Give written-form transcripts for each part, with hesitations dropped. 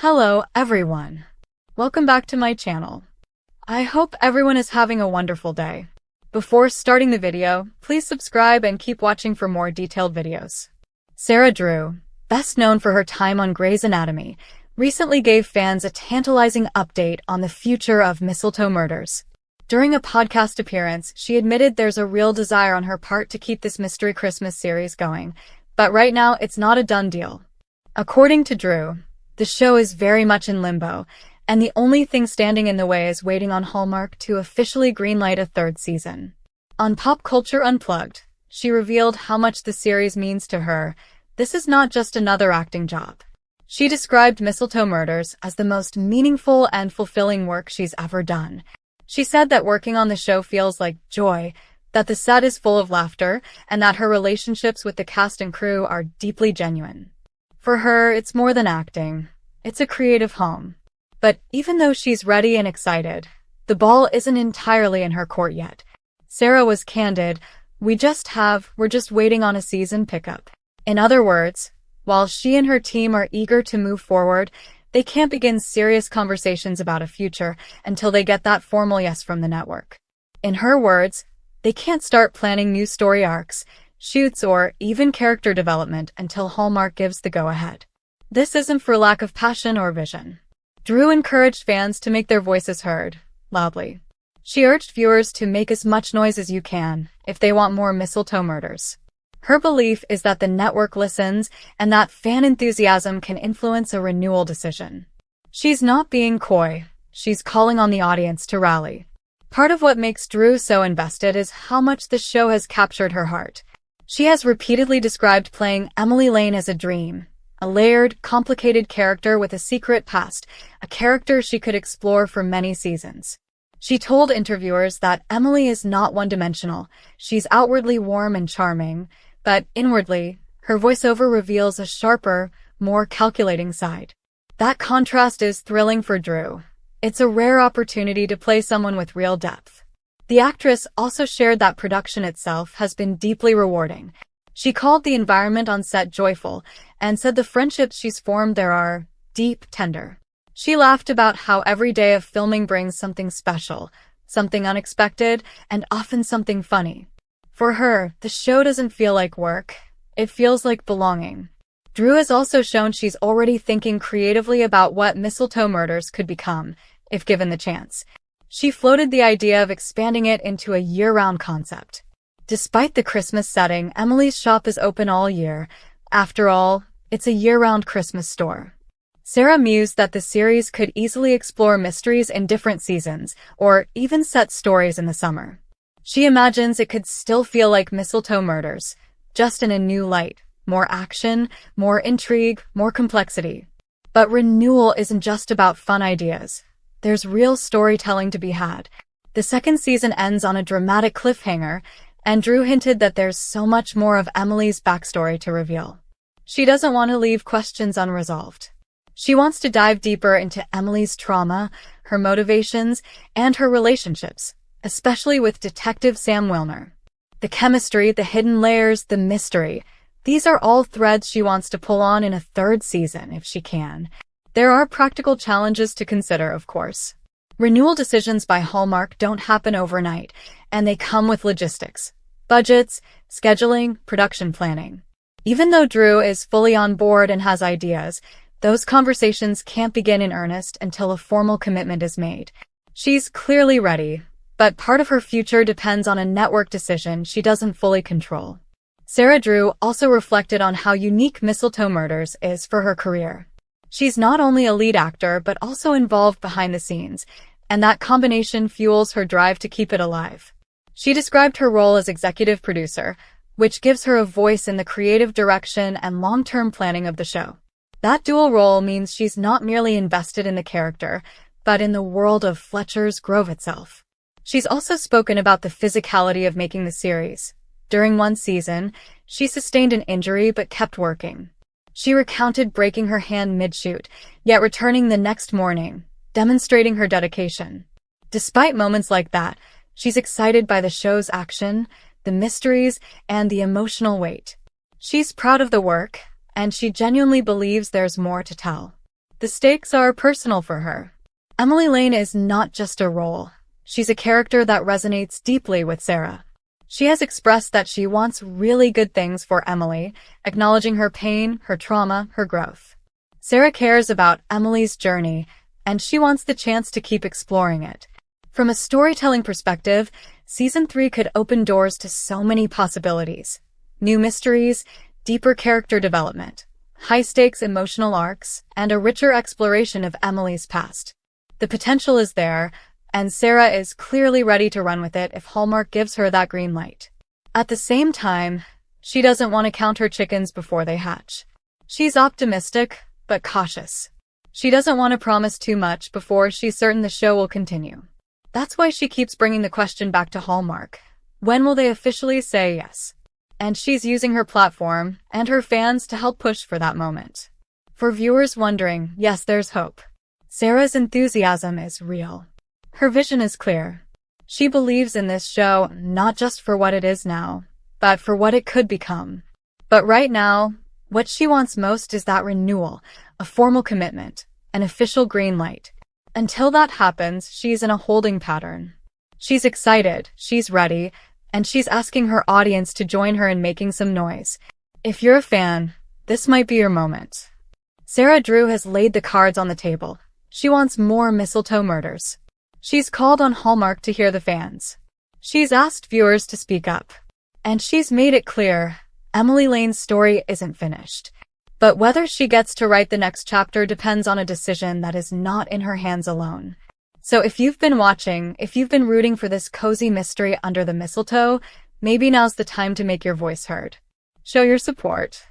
Hello, everyone. Welcome back to my channel. I hope everyone is having a wonderful day. Before starting the video, please subscribe and keep watching for more detailed videos. Sarah Drew, best known for her time on Grey's Anatomy, recently gave fans a tantalizing update on the future of Mistletoe Murders. During a podcast appearance, she admitted there's a real desire on her part to keep this mystery Christmas series going, but right now it's not a done deal. According to Drew, the show is very much in limbo, and the only thing standing in the way is waiting on Hallmark to officially greenlight a third season. On Pop Culture Unplugged, she revealed how much the series means to her. This is not just another acting job. She described Mistletoe Murders as the most meaningful and fulfilling work she's ever done. She said that working on the show feels like joy, that the set is full of laughter, and that her relationships with the cast and crew are deeply genuine. For her, it's more than acting. It's a creative home. But even though she's ready and excited, the ball isn't entirely in her court yet. Sarah was candid. We're just waiting on a season pickup. In other words, while she and her team are eager to move forward, they can't begin serious conversations about a future until they get that formal yes from the network. In her words, they can't start planning new story arcs, shoots, or even character development until Hallmark gives the go-ahead. This isn't for lack of passion or vision. Drew encouraged fans to make their voices heard, loudly. She urged viewers to make as much noise as you can if they want more Mistletoe Murders. Her belief is that the network listens and that fan enthusiasm can influence a renewal decision. She's not being coy. She's calling on the audience to rally. Part of what makes Drew so invested is how much the show has captured her heart. She has repeatedly described playing Emily Lane as a dream, a layered, complicated character with a secret past, a character she could explore for many seasons. She told interviewers that Emily is not one-dimensional. She's outwardly warm and charming, but inwardly, her voiceover reveals a sharper, more calculating side. That contrast is thrilling for Drew. It's a rare opportunity to play someone with real depth. The actress also shared that production itself has been deeply rewarding. She called the environment on set joyful and said the friendships she's formed there are deep, tender. She laughed about how every day of filming brings something special, something unexpected, and often something funny. For her, the show doesn't feel like work. It feels like belonging. Drew has also shown she's already thinking creatively about what Mistletoe Murders could become, if given the chance. She floated the idea of expanding it into a year-round concept. Despite the Christmas setting, Emily's shop is open all year. After all, it's a year-round Christmas store. Sarah mused that the series could easily explore mysteries in different seasons, or even set stories in the summer. She imagines it could still feel like Mistletoe Murders, just in a new light, more action, more intrigue, more complexity. But Renewal isn't just about fun ideas. There's real storytelling to be had. The second season ends on a dramatic cliffhanger, and Drew hinted that there's so much more of Emily's backstory to reveal. She doesn't want to leave questions unresolved. She wants to dive deeper into Emily's trauma, her motivations, and her relationships, especially with Detective Sam Wilner. The chemistry, the hidden layers, the mystery, these are all threads she wants to pull on in a third season if she can. There are practical challenges to consider, of course. Renewal decisions by Hallmark don't happen overnight, and they come with logistics, budgets, scheduling, production planning. Even though Drew is fully on board and has ideas, those conversations can't begin in earnest until a formal commitment is made. She's clearly ready, but part of her future depends on a network decision she doesn't fully control. Sarah Drew also reflected on how unique Mistletoe Murders is for her career. She's not only a lead actor but also involved behind the scenes, and that combination fuels her drive to keep it alive. She described her role as executive producer, which gives her a voice in the creative direction and long-term planning of the show. That dual role means she's not merely invested in the character, but in the world of Fletcher's Grove itself. She's also spoken about the physicality of making the series. During one season, she sustained an injury but kept working. She recounted breaking her hand mid-shoot, yet returning the next morning, demonstrating her dedication. Despite moments like that, she's excited by the show's action, the mysteries, and the emotional weight. She's proud of the work, and she genuinely believes there's more to tell. The stakes are personal for her. Emily Lane is not just a role. She's a character that resonates deeply with Sarah. She has expressed that she wants really good things for Emily, acknowledging her pain, her trauma, her growth. Sarah cares about Emily's journey, and she wants the chance to keep exploring it. From a storytelling perspective, Season 3 could open doors to so many possibilities. New mysteries, deeper character development, high-stakes emotional arcs, and a richer exploration of Emily's past. The potential is there, and Sarah is clearly ready to run with it if Hallmark gives her that green light. At the same time, she doesn't want to count her chickens before they hatch. She's optimistic, but cautious. She doesn't want to promise too much before she's certain the show will continue. That's why she keeps bringing the question back to Hallmark. When will they officially say yes? And she's using her platform and her fans to help push for that moment. For viewers wondering, yes, there's hope. Sarah's enthusiasm is real. Her vision is clear. She believes in this show not just for what it is now, but for what it could become. But right now, what she wants most is that renewal, a formal commitment, an official green light. Until that happens, she's in a holding pattern. She's excited, she's ready, and she's asking her audience to join her in making some noise. If you're a fan, this might be your moment. Sarah Drew has laid the cards on the table. She wants more Mistletoe Murders. She's called on Hallmark to hear the fans. She's asked viewers to speak up. And she's made it clear, Emily Lane's story isn't finished. But whether she gets to write the next chapter depends on a decision that is not in her hands alone. So if you've been watching, if you've been rooting for this cozy mystery under the mistletoe, maybe now's the time to make your voice heard. Show your support.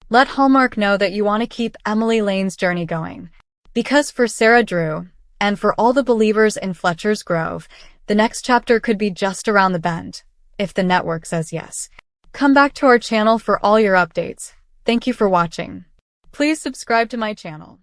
Let Hallmark know that you want to keep Emily Lane's journey going. Because for Sarah Drew, and for all the believers in Fletcher's Grove, the next chapter could be just around the bend, if the network says yes. Come back to our channel for all your updates. Thank you for watching. Please subscribe to my channel.